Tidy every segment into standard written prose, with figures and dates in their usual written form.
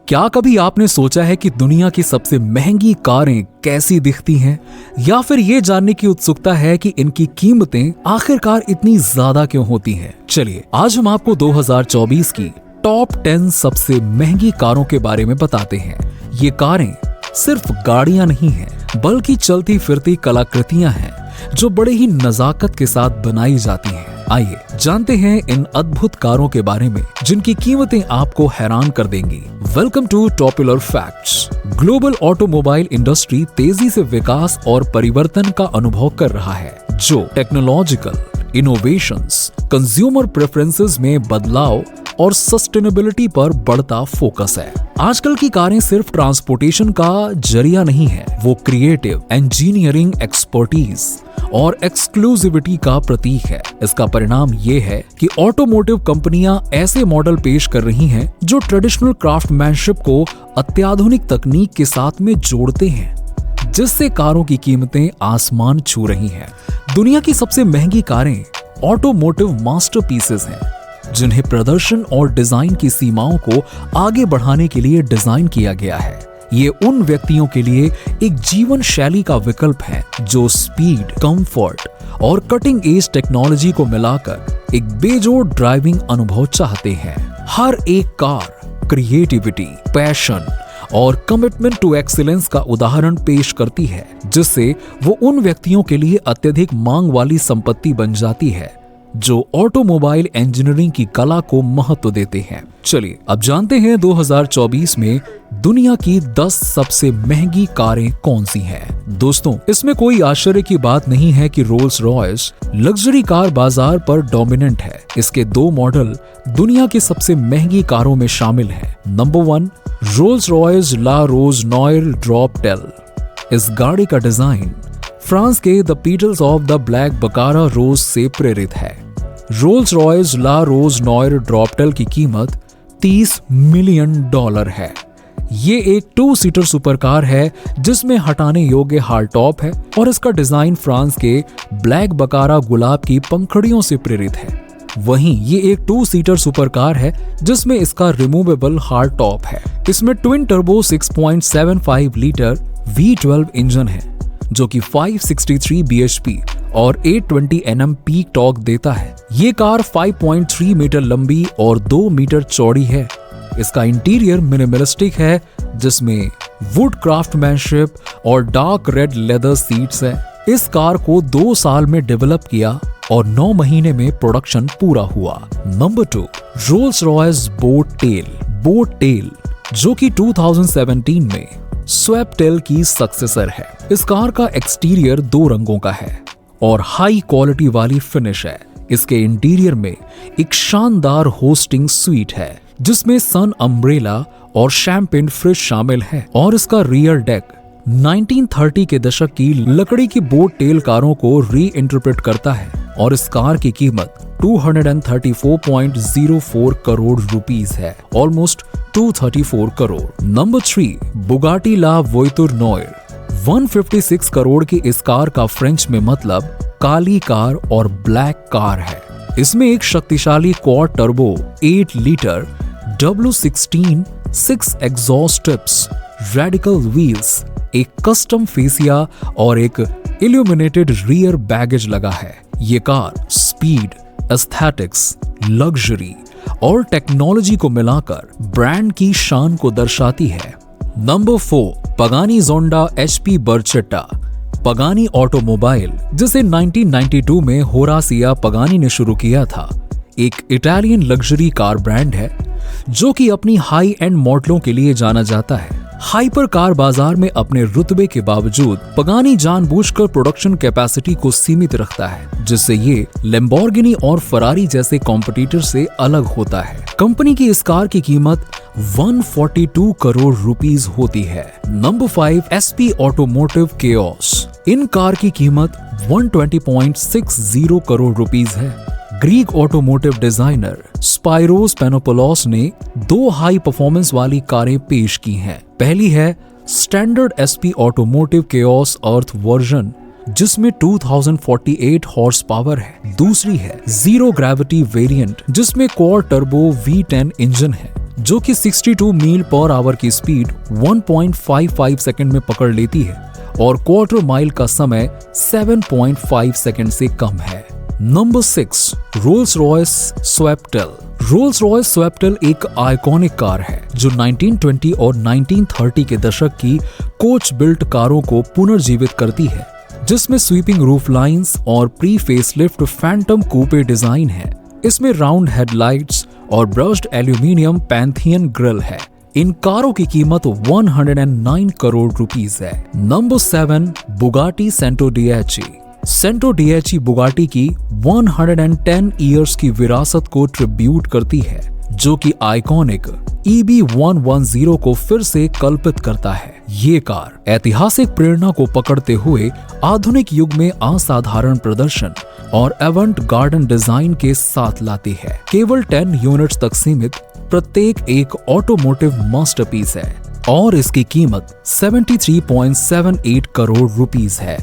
क्या कभी आपने सोचा है कि दुनिया की सबसे महंगी कारें कैसी दिखती हैं? या फिर ये जानने की उत्सुकता है कि इनकी कीमतें आखिरकार इतनी ज्यादा क्यों होती हैं? चलिए आज हम आपको 2024 की टॉप 10 सबसे महंगी कारों के बारे में बताते हैं। ये कारें सिर्फ गाड़ियां नहीं हैं, बल्कि चलती फिरती कलाकृतियां हैं जो बड़े ही नजाकत के साथ बनाई जाती हैं। आइए जानते हैं इन अद्भुत कारों के बारे में जिनकी कीमतें आपको हैरान कर देंगी। Welcome to Topular facts. Global automobile industry तेजी से विकास और परिवर्तन का अनुभव कर रहा है, जो टेक्नोलॉजिकल इनोवेशंस, कंज्यूमर प्रेफरेंसेस में बदलाव और सस्टेनेबिलिटी पर बढ़ता फोकस है। आजकल की कारें सिर्फ ट्रांसपोर्टेशन का जरिया नहीं है, वो क्रिएटिव इंजीनियरिंग एक्सपर्टीज और एक्सक्लूसिविटी का प्रतीक है। इसका परिणाम ये है कि ऑटोमोटिव कंपनियां ऐसे मॉडल पेश कर रही हैं जो ट्रेडिशनल क्राफ्टमैनशिप को अत्याधुनिक तकनीक के साथ में जोड़ते हैं, जिससे कारों की कीमतें आसमान छू रही हैं। दुनिया की सबसे महंगी कारें ऑटोमोटिव मास्टरपीसेस हैं, जिन्हें प्रदर्शन और डिजाइन की सीमाओं को आगे बढ़ाने के लिए डिजाइन किया गया है। ये उन व्यक्तियों के लिए एक जीवन शैली का विकल्प है जो स्पीड, कंफर्ट और कटिंग एज टेक्नोलॉजी को मिलाकर एक बेजोड़ ड्राइविंग अनुभव चाहते हैं। हर एक कार क्रिएटिविटी, पैशन और कमिटमेंट टू एक्सीलेंस का उदाहरण पेश करती है, जिससे वो उन व्यक्तियों के लिए अत्यधिक मांग वाली संपत्ति बन जाती है जो ऑटोमोबाइल इंजीनियरिंग की कला को महत्व देते हैं। चलिए अब जानते हैं 2024 में दुनिया की 10 सबसे महंगी कारें कौन सी हैं। दोस्तों, इसमें कोई आश्चर्य की बात नहीं है कि रोल्स रॉयस लग्जरी कार बाजार पर डोमिनेंट है। इसके 2 मॉडल दुनिया की सबसे महंगी कारों में शामिल हैं। Number 1, Rolls Royce La Rose Noire Droptail. इस गाड़ी का डिजाइन फ्रांस के the petals of the black Baccarat rose से प्रेरित है। Rolls Royce La Rose Noire Droptail की कीमत $30 मिलियन है। ये एक 2 सीटर सुपरकार है जिसमें हटाने योग्य हार्ड टॉप है और इसका डिजाइन फ्रांस के ब्लैक बकारा गुलाब की पंखुड़ियों से प्रेरित है। वहीं ये एक 2 सीटर सुपरकार है जिसमें इसका रिमूवेबल हार्ड टॉप है। इसमें twin turbo 6.75 litre V12 engine है जो कि 563 bhp और 820 Nm पीक टॉर्क देता है। ये कार 5.3 मीटर लंबी और 2 मीटर चौड़ी है। इसका इंटीरियर मिनिमलिस्टिक है, जिसमें वुड क्राफ्टमैनशिप और डार्क रेड लेदर सीट्स है। इस कार को 2 साल में डेवलप किया और 9 महीने में प्रोडक्शन पूरा हुआ। Number 2, Rolls Royce boat tail, जो कि 2017 में स्वैपटेल की सक्सेसर है। इस कार का एक्सटीरियर 2 रंगों का है और हाई क्वालिटी वाली फिनिश है। इसके इंटीरियर में एक शानदार होस्टिंग स्वीट है जिसमें सन अम्ब्रेला और शैंपेन फ्रिज शामिल है, और इसका रियर डेक 1930 के दशक की लकड़ी की बोट टेल कारों को री इंटरप्रेट करता है और इस कार की कीमत 234.04 करोड़ रुपीस है, ऑलमोस्ट 234 करोड़। नंबर 3, बुगाटी ला वोइतुर नॉयर। 156 करोड़ की इस कार का फ्रेंच में मतलब काली कार और ब्लैक कार है। इसमें एक शक्तिशाली quad turbo 8 litre W16 6 exhaust tips, radical wheels, एक कस्टम फेसिया और एक इल्यूमिनेटेड रियर बैगेज लगा है। ये कार स्पीड, एस्थेटिक्स, लग्जरी और टेक्नोलॉजी को मिलाकर ब्रांड की शान को दर्शाती है। Number 4, Pagani जोंडा HP बर्चेट्टा। Pagani automobile, जिसे 1992 में होरासिया पगानी ने शुरू किया था, एक इटालियन लग्जरी कार ब्रांड है जो कि अपनी हाई एंड मॉडलों के लिए जाना जाता है। हाइपर कार बाजार में अपने रुतबे के बावजूद पगानी जानबूझकर प्रोडक्शन कैपेसिटी को सीमित रखता है, जिससे ये लैम्बोर्गिनी और फरारी जैसे कॉम्पिटिटर से अलग होता है। कंपनी की इस कार की कीमत 142 करोड़ रुपीस होती है। Number 5, SP automotive chaos. इन कार की कीमत 120.60 करोड़ रुपीस है। ग्रीक ऑटोमोटिव डिजाइनर स्पाइरोस पेनोपोलोस ने 2 हाई परफॉर्मेंस वाली कारें पेश की हैं। पहली है स्टैंडर्ड SP ऑटोमोटिव केओस अर्थ वर्जन, जिसमें 2048 हॉर्स पावर है। दूसरी है जीरो ग्रेविटी वेरिएंट जिसमें क्वाड टर्बो V10 इंजन है जो कि 62 मील पर आवर की स्पीड 1.55 सेकंड में पकड़ लेती है और क्वार्टर माइल का समय 7.5 सेकंड से कम है। Number 6, Rolls Royce Sweptail. Rolls Royce Sweptail एक आइकॉनिक कार है जो 1920 और 1930 के दशक की कोच बिल्ट कारों को पुनर्जीवित करती है, जिसमें स्वीपिंग रूफ लाइंस और pre facelift Phantom coupe design है। इसमें राउंड हेडलाइट्स और ब्रश्ड एल्यूमिनियम पैंथियन ग्रिल है। इन कारों की कीमत 109 करोड़ रुपीस है। Number 7, Bugatti Centodieci. Centodieci Bugatti की 110 इयर्स की विरासत को ट्रिब्यूट करती है, जो कि आइकॉनिक EB110 को फिर से कल्पित करता है। ये कार ऐतिहासिक प्रेरणा को पकड़ते हुए आधुनिक युग में असाधारण प्रदर्शन और एवंट गार्डन डिजाइन के साथ लाती है। केवल 10 यूनिट्स तक सीमित, प्रत्येक एक ऑटोमोटिव मास्टरपीस है और इसकी कीमत 73.78 करोड़ रुपीस है।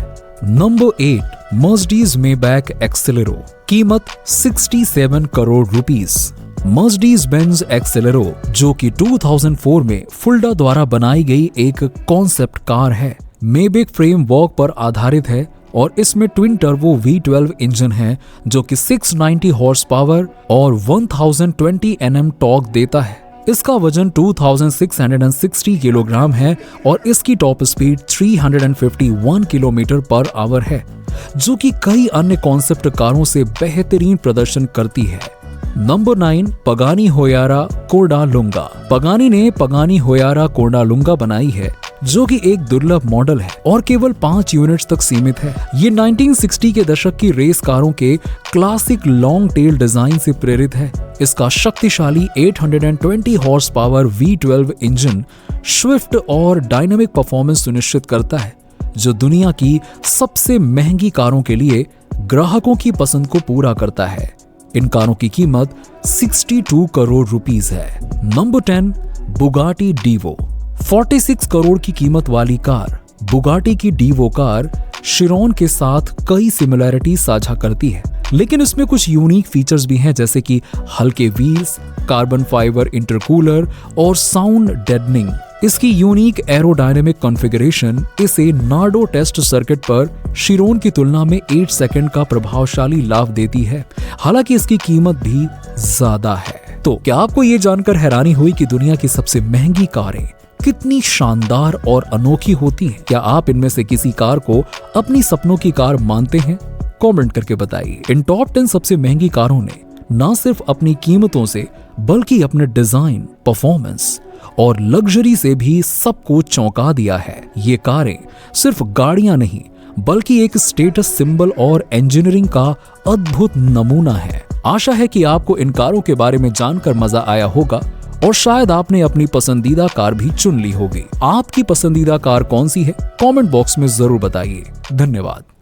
Number 8, Mercedes Maybach Exelero. कीमत 67 crore rupees. Mercedes Benz Exelero, जो कि 2004 में फुल्डा द्वारा बनाई गई एक कॉन्सेप्ट कार है, मेबैक फ्रेमवर्क पर आधारित है और इसमें ट्विन टर्बो V12 इंजन है जो कि 690 हॉर्स पावर और 1020 Nm टॉर्क देता है। इसका वजन 2660 किलोग्राम है और इसकी top speed 351 kilometre per hour है, जो कि कई अन्य कॉन्सेप्ट कारों से बेहतरीन प्रदर्शन करती है। Number 9, Pagani होयारा कोर्डालुंगा। पगानी ने पगानी होयारा कोर्डालुंगा बनाई है, जो कि एक दुर्लभ मॉडल है और केवल 5 यूनिट्स तक सीमित है। ये 1960 के दशक की रेस कारों के क्लासिक लॉन्ग टेल डिजाइन से प्रेरित है। इसका शक्तिशाली 820 horse power V12 engine Swift और डायनामिक परफॉर्मेंस सुनिश्चित करता है, जो दुनिया की सबसे महंगी कारों के लिए ग्राहकों की पसंद को पूरा करता है। इन कारों की कीमत 62 करोड़ रुपीस है। Number 10, Bugatti Divo. 46 करोड़ की कीमत वाली कार बुगाटी की डीवो कार शिरोन के साथ कई सिमिलैरिटी साझा करती है, लेकिन इसमें कुछ यूनिक फीचर्स भी हैं, जैसे कि हल्के व्हील्स, कार्बन फाइबर इंटरकूलर और साउंड डेडनिंग। इसकी यूनिक एरोडायनेमिक कॉन्फ़िगरेशन इसे नार्डो टेस्ट सर्किट पर शिरोन की तुलना में 8 सेकंड का प्रभावशाली लाभ देती है। हालांकि इसकी कीमत भी ज्यादा है। तो क्या आपको ये जानकर हैरानी हुई कि दुनिया की सबसे महंगी कारें कितनी शानदार और अनोखी होती हैं? क्या आप इनमें से किसी कार को अपनी सपनों की कार मानते हैं? कमेंट करके बताइए। इन टॉप 10 सबसे महंगी कारों ने न सिर्फ अपनी कीमतों से बल्कि अपने डिजाइन, परफॉर्मेंस और लग्जरी से भी सबको चौंका दिया है। ये कारें सिर्फ गाड़ियां नहीं बल्कि एक स्टेटस सिंबल और इंजीनियरिंग का अद्भुत नमूना है। आशा है कि आपको इन कारों के बारे में जानकर मजा आया होगा और शायद आपने अपनी पसंदीदा कार भी चुन ली होगी। आपकी पसंदीदा कार कौन सी है? कमेंट बॉक्स में जरूर बताइए। धन्यवाद।